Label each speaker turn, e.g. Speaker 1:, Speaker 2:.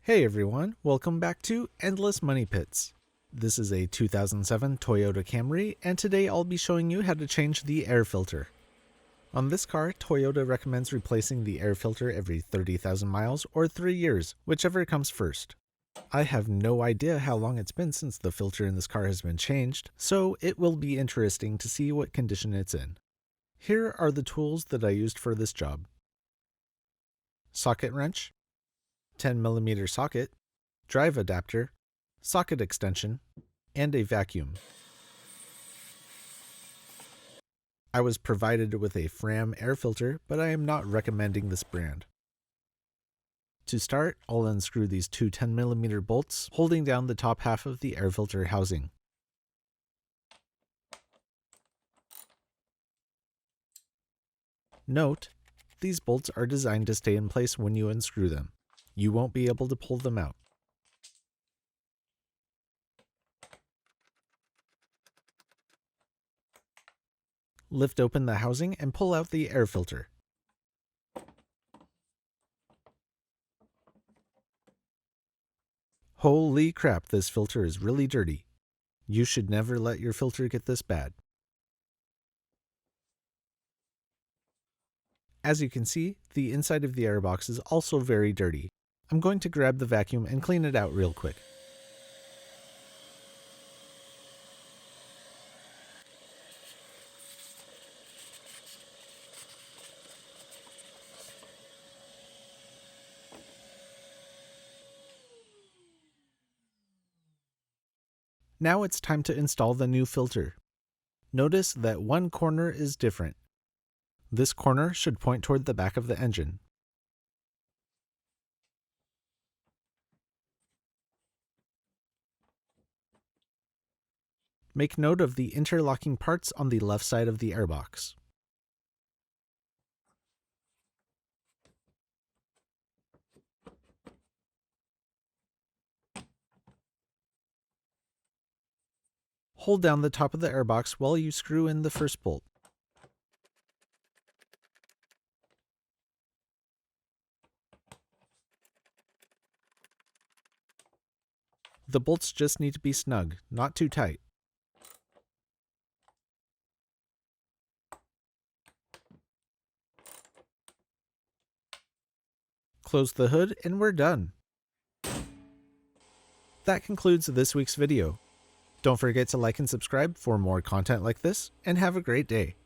Speaker 1: Hey everyone, welcome back to Endless Money Pits. This is a 2007 Toyota Camry, and today I'll be showing you how to change the air filter. On this car, Toyota recommends replacing the air filter every 30,000 miles or 3 years, whichever comes first. I have no idea how long it's been since the filter in this car has been changed, so it will be interesting to see what condition it's in. Here are the tools that I used for this job. Socket wrench, 10mm socket, drive adapter, socket extension, and a vacuum. I was provided with a Fram air filter, but I am not recommending this brand. To start, I'll unscrew these two 10mm bolts, holding down the top half of the air filter housing. Note, these bolts are designed to stay in place when you unscrew them. You won't be able to pull them out. Lift open the housing and pull out the air filter. Holy crap, this filter is really dirty. You should never let your filter get this bad. As you can see, the inside of the airbox is also very dirty. I'm going to grab the vacuum and clean it out real quick. Now it's time to install the new filter. Notice that one corner is different. This corner should point toward the back of the engine. Make note of the interlocking parts on the left side of the airbox. Hold down the top of the airbox while you screw in the first bolt. The bolts just need to be snug, not too tight. Close the hood and we're done. That concludes this week's video. Don't forget to like and subscribe for more content like this, and have a great day.